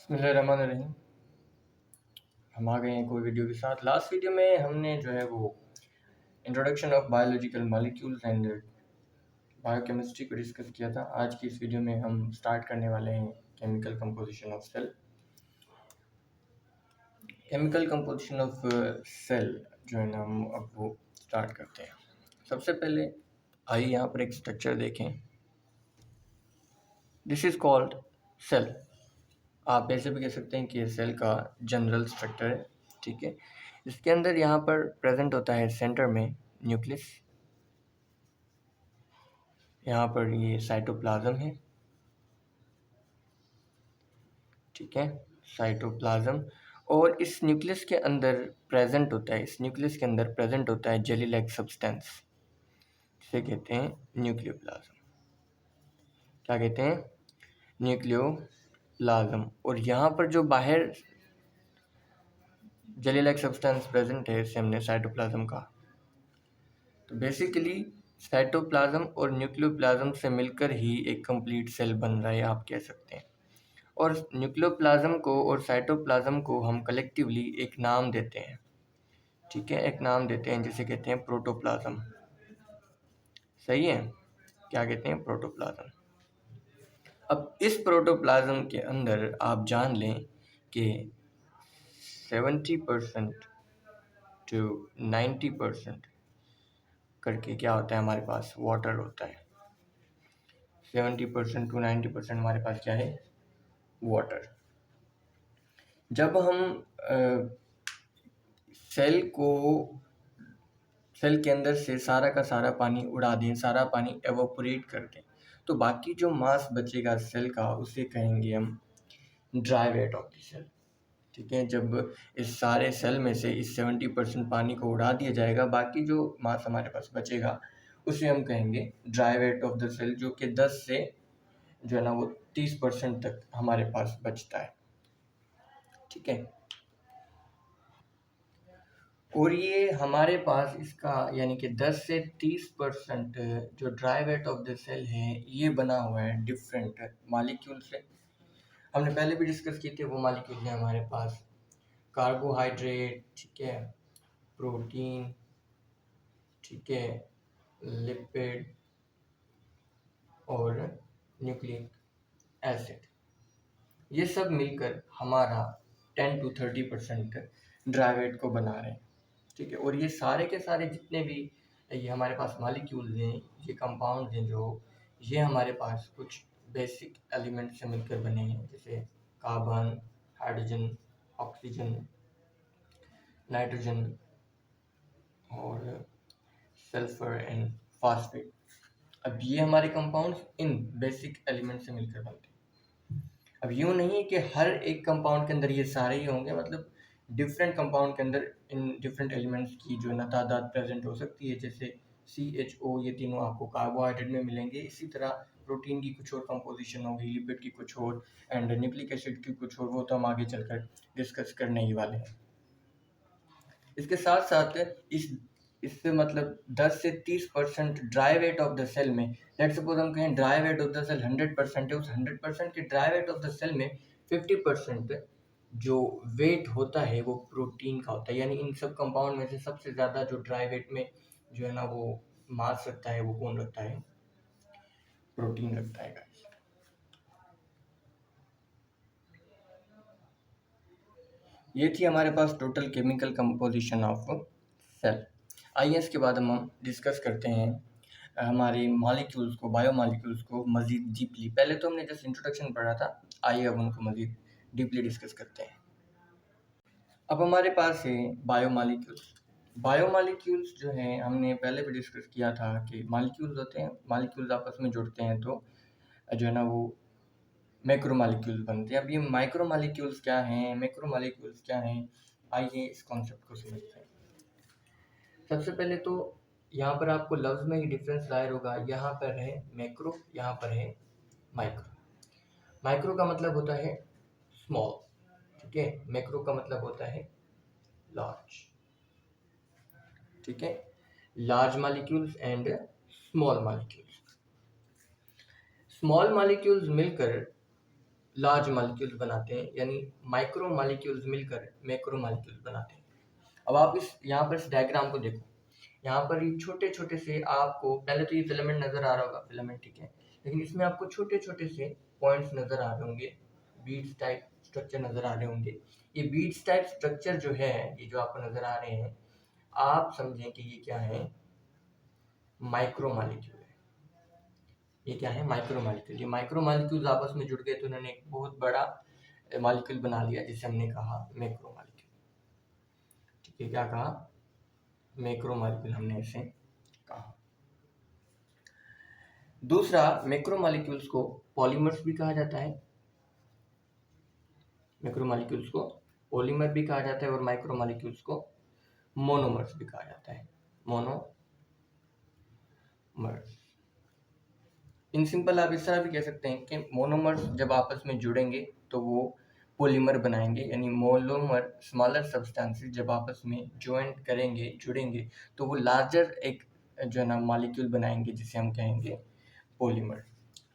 बिस्मिल्लाहिर्रहमानिर्रहीम। हम आ गए हैं कोई वीडियो के साथ। लास्ट वीडियो में हमने जो है वो introduction of biological molecules and biochemistry को डिस्कस किया था। आज की इस वीडियो में हम स्टार्ट करने वाले हैं chemical composition of cell. Chemical composition of cell जो है ना, हम अब वो स्टार्ट करते हैं। सबसे पहले आइए यहाँ पर एक स्ट्रक्चर देखें। This is called cell. आप ऐसे भी कह सकते हैं कि ये सेल का जनरल स्ट्रक्चर है, ठीक है। इसके अंदर यहाँ पर प्रेजेंट होता है सेंटर में न्यूक्लियस। यहाँ पर ये साइटोप्लाज्म है, ठीक है, साइटोप्लाज्म। और इस न्यूक्लियस के अंदर प्रेजेंट होता है, इस न्यूक्लियस के अंदर प्रेजेंट होता है जेली लाइक सब्सटेंस, जिसे कहते हैं न्यूक्लियोप्लाज्म। क्या कहते हैं? न्यूक्लियोप्लाज्म। और यहाँ पर जो बाहर जेली लाइक सब्सटेंस प्रेजेंट है, इसे हमने साइटोप्लाज्म कहा। तो बेसिकली साइटोप्लाज्म और न्यूक्लियोप्लाज्म से मिलकर ही एक कंप्लीट सेल बन रहा है, आप कह सकते हैं। और न्यूक्लियोप्लाज्म को और साइटोप्लाज्म को हम कलेक्टिवली एक नाम देते हैं, ठीक है, एक नाम देते हैं जिसे कहते हैं प्रोटोप्लाज्म। सही है? क्या कहते हैं? प्रोटोप्लाज्म। अब इस प्रोटोप्लाज्म के अंदर आप जान लें कि 70% टू 90% करके क्या होता है, हमारे पास वाटर होता है। 70% टू 90% हमारे पास क्या है? वाटर। जब हम सेल के अंदर से सारा का सारा पानी उड़ा दें, सारा पानी एवोपोरेट कर दें, तो बाकी जो मास बचेगा सेल का, उसे कहेंगे हम dry weight of the cell, ठीक है। जब इस सारे सेल में से इस 70% पानी को उड़ा दिया जाएगा, बाकी जो मास हमारे पास बचेगा उसे हम कहेंगे dry weight of the cell, जो कि 10 से जो है ना वो 30% तक हमारे पास बचता है, ठीक है। और ये हमारे पास इसका यानी कि 10 से 30% जो dry weight of the cell है, ये बना हुआ है डिफरेंट मॉलिक्यूल से। हमने पहले भी डिस्कस किए थे। वो मॉलिक्यूल हैं हमारे पास कार्बोहाइड्रेट, ठीक है, प्रोटीन, ठीक है, लिपिड और न्यूक्लिक एसिड। ये सब मिलकर हमारा 10 to 30% ड्राई वेट को बना रहे हैं, ठीक है। और ये सारे के सारे जितने भी ये हमारे पास मॉलिक्यूल्स हैं, ये कंपाउंड हैं, जो ये हमारे पास कुछ बेसिक एलिमेंट से मिलकर बने हैं, जैसे कार्बन, हाइड्रोजन, ऑक्सीजन, नाइट्रोजन और सल्फर एंड फास्फेट। अब ये हमारे कंपाउंड्स इन बेसिक एलिमेंट से मिलकर बनते हैं। अब यूँ नहीं है कि हर एक कंपाउंड के अंदर ये सारे ही होंगे, मतलब डिफरेंट कंपाउंड के अंदर इन डिफरेंट एलिमेंट्स की जो है ना तादाद प्रेजेंट हो सकती है। जैसे CHO, ये तीनों आपको कार्बोहाइड्रेट में मिलेंगे। इसी तरह प्रोटीन की कुछ और कंपोजिशन होगी, लिपिड की कुछ और, एंड न्यूक्लिक एसिड की कुछ और। वो तो हम आगे चलकर डिस्कस करने ही वाले हैं। इसके साथ साथ इससे मतलब 10 से 30% dry weight of the cell में, लेट सपोज हम कहें dry weight of the cell 100% है, उस 100% के dry weight of the cell में 50% जो वेट होता है वो प्रोटीन का होता है। यानी इन सब कंपाउंड में से सबसे ज़्यादा जो ड्राई वेट में जो है ना वो मास रखता है, वो कौन रखता है? प्रोटीन रखता है guys। ये थी हमारे पास total chemical composition of cell. आइए इसके बाद हम डिस्कस करते हैं हमारे मॉलिक्यूल्स को, बायोमॉलिक्यूल्स को मज़ीद डीपली। पहले तो हमने जस्ट इंट्रोडक्शन पढ़ा था, आइए अब उनको मज़ीद डीपली डिस्कस करते हैं। अब हमारे पास है बायोमॉलिक्यूल्स। बायोमॉलिक्यूल्स जो हैं, हमने पहले भी डिस्कस किया था कि मॉलिक्यूल्स होते हैं, मॉलिक्यूल्स आपस में जुड़ते हैं तो जो है ना वो मैक्रोमॉलिक्यूल्स बनते हैं। अब ये माइक्रोमॉलिक्यूल्स क्या हैं, मैक्रोमॉलिक्यूल्स क्या हैं, आइए इस कॉन्सेप्ट को समझते हैं। सबसे पहले तो यहाँ पर आपको लफ्ज़ में ही डिफरेंस ज़ाहिर होगा। यहाँ पर है मैक्रो, यहाँ पर है माइक्रो। माइक्रो का मतलब होता है स्मॉल, ठीक है। मैक्रो का मतलब होता है लार्ज, ठीक है। Large molecules and small molecules. Small molecules मिलकर लार्ज मॉलिक्यूल्स बनाते हैं, यानी माइक्रो मॉलिक्यूल्स मिलकर मैक्रो मॉलिक्यूल्स बनाते हैं। अब आप इस यहाँ पर इस डायग्राम को देखो, यहाँ पर ये छोटे छोटे से आपको, पहले तो ये फिलामेंट नजर आ रहा होगा, फिलामेंट ठीक है, लेकिन इसमें आपको छोटे छोटे से पॉइंट्स नजर आ रहे होंगे, बीड्स टाइप स्ट्रक्चर नजर आ रहे होंगे। ये बीड्स टाइप स्ट्रक्चर जो है, ये जो आपको नजर आ रहे हैं, आप समझें कि ये क्या है, माइक्रो मॉलिक्यूल है। ये क्या है, माइक्रो मॉलिक्यूल। ये माइक्रो मॉलिक्यूल्स आपस में जुड़ गए तो उन्होंने एक बहुत बड़ा मॉलिक्यूल बना लिया, जिसे हमने कहा मैक्रो मॉलिक्यूल। ठीक है, क्या कहा, मैक्रो मॉलिक्यूल हमने इसे कहा। दूसरा, मैक्रो मॉलिक्यूल्स को पॉलीमर्स भी कहा जाता है, मैक्रो मॉलिक्यूल्स को पॉलीमर भी कहा जाता है, और माइक्रो मॉलिक्यूल्स को मोनोमर्स भी कहा जाता है, मोनोमर्स। इन सिंपल आप इस तरह भी कह सकते हैं कि मोनोमर्स जब आपस में जुड़ेंगे तो वो पॉलीमर बनाएंगे, यानी मोनोमर स्मॉलर सब्सटेंसेस जब आपस में ज्वाइन करेंगे, जुड़ेंगे, तो वो लार्जर एक जो है ना मॉलिक्यूल बनाएंगे, जिसे हम कहेंगे पॉलीमर।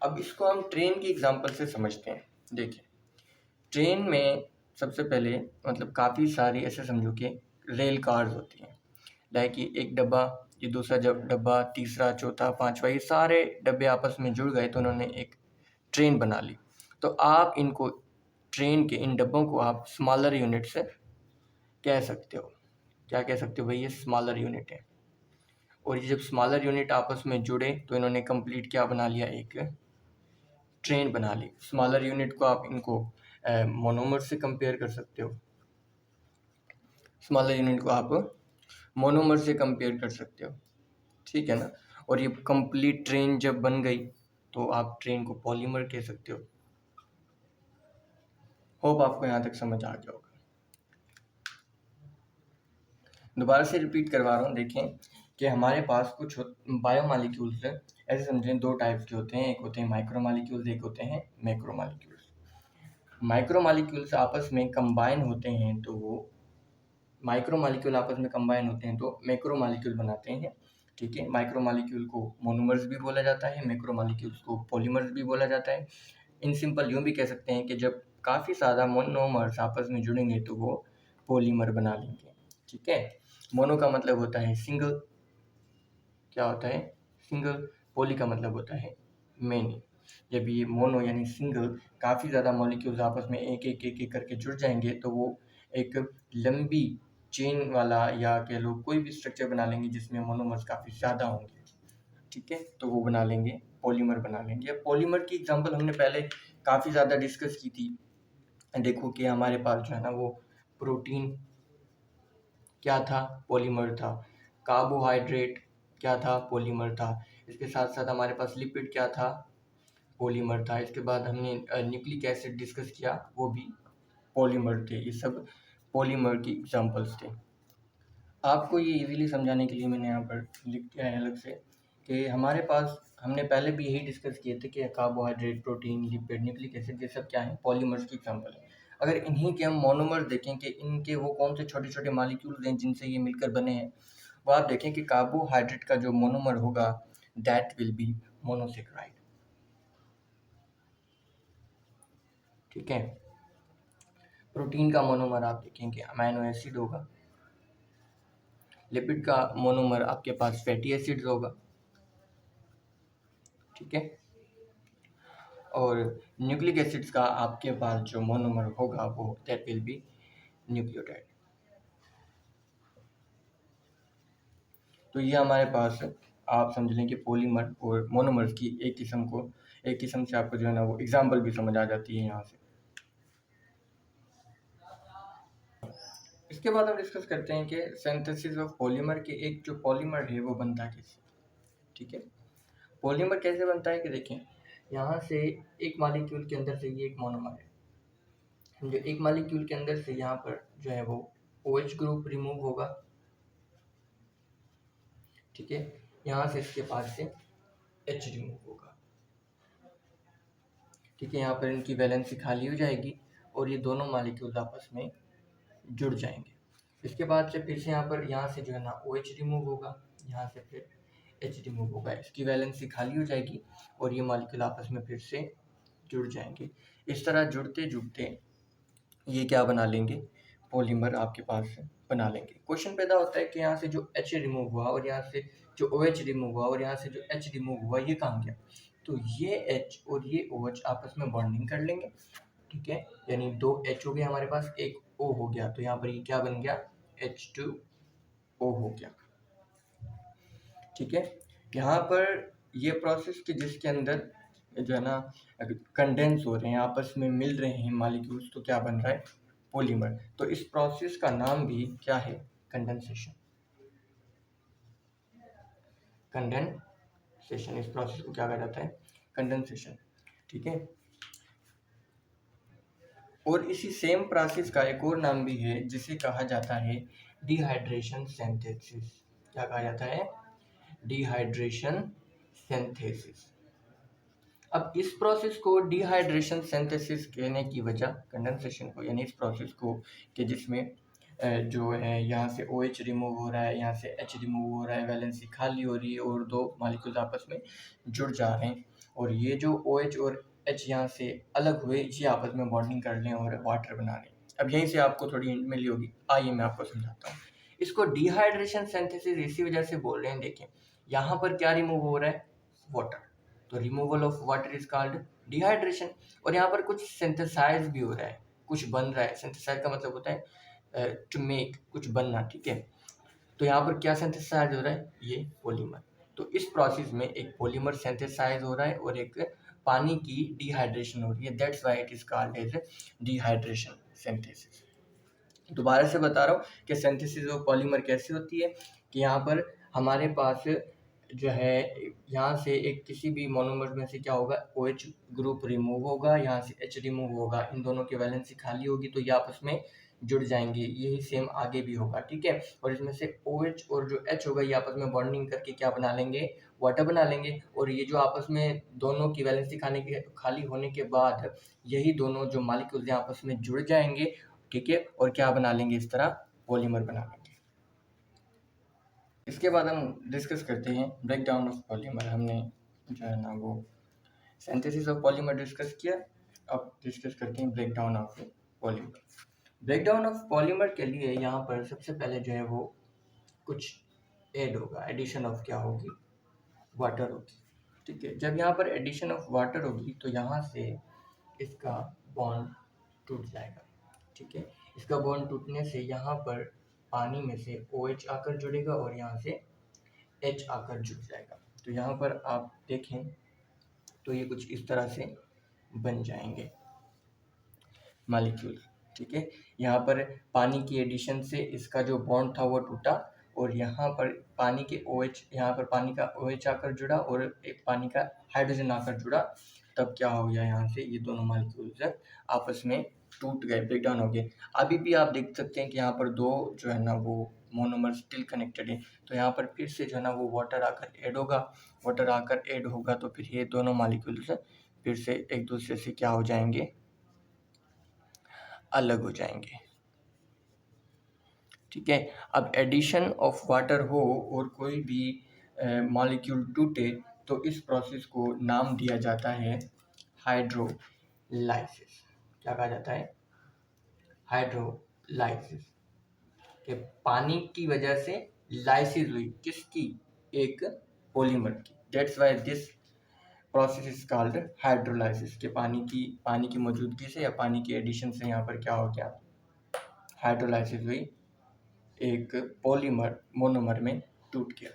अब इसको हम ट्रेन की एग्जांपल से समझते हैं। देखिए, ट्रेन में सबसे पहले मतलब काफ़ी सारी, ऐसे समझो कि रेल कार्स होती हैं, लाइक ये एक डब्बा, ये दूसरा जब डब्बा, तीसरा, चौथा, पांचवा, ये सारे डब्बे आपस में जुड़ गए तो उन्होंने एक ट्रेन बना ली। तो आप इनको, ट्रेन के इन डब्बों को आप स्मॉलर यूनिट से कह सकते हो। क्या कह सकते हो भाई, ये स्मॉलर यूनिट है। और ये जब स्मॉलर यूनिट आपस में जुड़े तो इन्होंने कंप्लीट क्या बना लिया, एक ट्रेन बना ली। स्मॉलर यूनिट को आप इनको मोनोमर से कंपेयर कर सकते हो, स्मॉलर यूनिट को आप मोनोमर से कंपेयर कर सकते हो, ठीक है ना। और ये कंप्लीट ट्रेन जब बन गई तो आप ट्रेन को पॉलीमर कह सकते हो। होप आपको यहाँ तक समझ आ गया होगा। दोबारा से रिपीट करवा रहा हूँ, देखें कि हमारे पास कुछ बायोमॉलिक्यूल्स है, ऐसे समझें दो टाइप्स के होते हैं, एक होते हैं माइक्रो मॉलिक्यूल्स, एक होते हैं मैक्रो मॉलिक्यूल्स। माइक्रो मॉलिक्यूल्स आपस में कंबाइन होते हैं तो वो, माइक्रो मॉलिक्यूल आपस में कंबाइन होते हैं तो मैक्रो मॉलिक्यूल बनाते हैं, ठीक है। माइक्रो मॉलिक्यूल को मोनोमर्स भी बोला जाता है, मैक्रो मॉलिक्यूल्स को पॉलीमर्स भी बोला जाता है। इन सिंपल यूँ भी कह सकते हैं कि जब काफ़ी ज़्यादा मोनोमर्स आपस में जुड़ेंगे तो वो पॉलीमर बना लेंगे, ठीक है। मोनो का मतलब होता है सिंगल, क्या होता है, सिंगल। पॉली का मतलब होता है मैनी। जब ये मोनो यानी सिंगल, काफ़ी ज़्यादा मॉलिक्यूल्स आपस में एक एक एक एक करके जुड़ जाएंगे तो वो एक लंबी चेन वाला, या कह लो कोई भी स्ट्रक्चर बना लेंगे जिसमें मोनोमर्स काफ़ी ज़्यादा होंगे, ठीक है, तो वो बना लेंगे, पॉलीमर बना लेंगे। अब पॉलीमर की एग्जांपल हमने पहले काफ़ी ज़्यादा डिस्कस की थी। देखो कि हमारे पास जो है ना वो प्रोटीन क्या था, पॉलीमर था। कार्बोहाइड्रेट क्या था, पॉलीमर था। इसके साथ साथ हमारे पास लिपिड क्या था, पॉलीमर था। इसके बाद हमने न्यूक्लिक एसिड डिस्कस किया, वो भी पॉलीमर थे। ये सब पॉलीमर की एग्जांपल्स थे। आपको ये इजीली समझाने के लिए मैंने यहाँ पर लिख दिया है अलग से कि हमारे पास, हमने पहले भी यही डिस्कस किए थे कि carbohydrate, protein, lipid, nucleic acid, ये सब क्या है, पॉलीमर्स की एग्जांपल है। अगर इन्हीं के हम मोनोमर देखें कि इनके वो कौन से छोटे छोटे मॉलिक्यूल्स हैं जिनसे ये मिलकर बने हैं, वो आप देखें कि कार्बोहाइड्रेट का जो मोनोमर होगा दैट विल बी मोनोसेक्राइड, ठीक है। प्रोटीन का मोनोमर आप देखेंगे अमीनो एसिड होगा। लिपिड का मोनोमर आपके पास फैटी एसिड्स होगा, ठीक है। और न्यूक्लिक एसिड्स का आपके पास जो मोनोमर होगा वो दैट विल बी न्यूक्लियोटाइड। तो ये हमारे पास आप समझ लें कि पॉलीमर और मोनोमर्स की एक किस्म से आपको जो है ना वो एग्जांपल भी समझ आ जाती है यहाँ से। इसके बाद हम डिस्कस करते हैं कि सिंथेसिस ऑफ पॉलीमर के, एक जो पॉलीमर है वो बनता कैसे, ठीक है। पॉलीमर कैसे बनता है कि देखें, यहाँ से एक मॉलिक्यूल के अंदर से, ये एक मोनोमर है, जो एक मॉलिक्यूल के अंदर से यहाँ पर जो है वो OH ग्रुप रिमूव होगा, ठीक है। यहाँ से इसके पास से H रिमूव होगा, ठीक है। यहाँ पर इनकी वैलेंसी खाली हो जाएगी और ये दोनों मॉलिक्यूल्स आपस में जुड़ जाएंगे। इसके बाद से फिर से यहाँ से जो है ना OH रिमूव होगा, यहाँ से फिर H रिमूव होगा, इसकी वैलेंसी खाली हो जाएगी और ये मॉलिक्यूल आपस में फिर से जुड़ जाएंगे। इस तरह जुड़ते जुड़ते ये क्या बना लेंगे, पॉलीमर आपके पास बना लेंगे। क्वेश्चन पैदा होता है कि यहाँ से जो H रिमूव हुआ और यहाँ से जो OH रिमूव हुआ और यहाँ से जो H रिमूव हुआ, ये कहाँ गया? तो ये H और ये OH आपस में बॉन्डिंग कर लेंगे, ठीक है, यानी 2 H हो गया हमारे पास, एक O हो गया, तो यहाँ पर ये क्या बन गया, H2O हो गया, ठीक है। यहाँ पर ये प्रोसेस कि जिसके अंदर जो है ना कंडेंस हो रहे हैं, आपस में मिल रहे हैं मॉलिक्यूल्स, तो क्या बन रहा है, पॉलीमर। तो इस प्रोसेस का नाम भी क्या है, कंडेंसेशन। कंडेंसेशन, इस प्रोसेस को क्या कहा जाता है, कंडेंसेशन, ठीक है। और इसी सेम प्रोसेस का एक और नाम भी है जिसे कहा जाता है डिहाइड्रेशन सिंथेसिस। क्या कहा जाता है, डिहाइड्रेशन सिंथेसिस। अब इस प्रोसेस को डिहाइड्रेशन सिंथेसिस कहने की वजह, कंडेंसेशन को, यानी इस प्रोसेस को कि जिसमें जो है यहाँ से OH रिमूव हो रहा है, यहाँ से H रिमूव हो रहा है, वैलेंसी खाली हो रही है और दो मॉलिक्यूल्स आपस में जुड़ जा रहे हैं, और ये जो OH और H यहाँ से अलग हुए, ये आपस में बॉन्डिंग कर लें और वाटर बना लें। अब यहीं से आपको थोड़ी हिंट मिली होगी, आइए मैं आपको समझाता हूँ। इसको डिहाइड्रेशन सिंथेसिस इसी वजह से बोल रहे हैं, देखें यहाँ पर क्या रिमूव हो रहा है, वाटर, तो removal of water is called dehydration. और यहाँ पर कुछ सिंथेसाइज भी हो रहा है, कुछ बन रहा है, सिंथेसाइज का मतलब होता है टू मेक, कुछ बनना, ठीक है। तो यहाँ पर क्या सिंथेसाइज हो रहा है, ये पॉलीमर। तो इस प्रोसेस में एक पॉलीमर सिंथेसाइज हो रहा है और एक पानी की डिहाइड्रेशन हो रही है, that's why it is called as dehydration synthesis. दोबारा से बता रहा हूँ कि सिंथेसिस ऑफ पॉलीमर कैसे होती है, कि यहाँ पर हमारे पास जो है यहाँ से एक किसी भी मोनोमर में से क्या होगा, OH ग्रुप रिमूव होगा, यहाँ से H रिमूव होगा, इन दोनों की वैलेंसी खाली होगी, तो ये आपस में जुड़ जाएंगे। यही सेम आगे भी होगा, ठीक है। और इसमें से OH और जो H होगा, ये आपस में बॉन्डिंग करके क्या बना लेंगे, वाटर बना लेंगे। और ये जो आपस में दोनों की वैलेंसी खाली होने के बाद यही दोनों जो मॉलिक्यूल्स आपस में जुड़ जाएंगे, ठीक है, और क्या बना लेंगे, इस तरह पॉलीमर बना लेंगे। इसके बाद हम डिस्कस करते हैं ब्रेक डाउन ऑफ पॉलीमर। हमने जो है ना वो सिंथेसिस ऑफ पॉलीमर डिस्कस किया, अब डिस्कस करते हैं break down of polymer. Break down of polymer के लिए यहाँ पर सबसे पहले जो है वो कुछ ऐड होगा, एडिशन ऑफ क्या होगी, वाटर होगी, ठीक है। जब यहाँ पर एडिशन ऑफ वाटर होगी तो यहाँ से इसका बॉन्ड टूट जाएगा, ठीक है। इसका बॉन्ड टूटने से यहाँ पर पानी में से OH आकर जुड़ेगा और यहाँ से H आकर जुड़ जाएगा। तो यहाँ पर आप देखें तो ये कुछ इस तरह से बन जाएंगे मॉलिक्यूल, ठीक है। यहाँ पर पानी की एडिशन से इसका जो बॉन्ड था वो टूटा और यहाँ पर पानी के OH, यहाँ पर पानी का OH आकर जुड़ा और एक पानी का हाइड्रोजन आकर जुड़ा, तब क्या हो गया, यहाँ से ये दोनों मॉलिक्यूल्स आपस में टूट गए, ब्रेक डाउन हो गए। अभी भी आप देख सकते हैं कि यहाँ पर दो जो है ना वो मोनोमर स्टिल कनेक्टेड है, तो यहाँ पर फिर से जो है ना वो वाटर आकर ऐड होगा, वाटर आकर ऐड होगा तो फिर ये दोनों मॉलिक्यूल्स फिर से एक दूसरे से क्या हो जाएंगे, अलग हो जाएंगे, ठीक है। अब एडिशन ऑफ वाटर हो और कोई भी मॉलिक्यूल टूटे तो इस प्रोसेस को नाम दिया जाता है हाइड्रोलाइसिस। क्या कहा जाता है, हाइड्रोलाइसिस, कि पानी की वजह से लाइसिस हुई, किसकी, एक पॉलीमर की, that's why this process is called hydrolysis, के पानी की मौजूदगी से या पानी के एडिशन से यहाँ पर क्या हो गया, हाइड्रोलाइसिस हुई, एक पॉलीमर मोनोमर में टूट गया।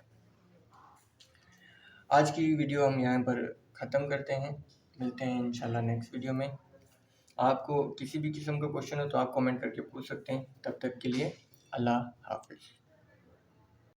आज की वीडियो हम यहाँ पर ख़त्म करते हैं, मिलते हैं इंशाल्लाह नेक्स्ट वीडियो में। आपको किसी भी किस्म का क्वेश्चन हो तो आप कमेंट करके पूछ सकते हैं। तब तक के लिए अल्लाह हाफिज़।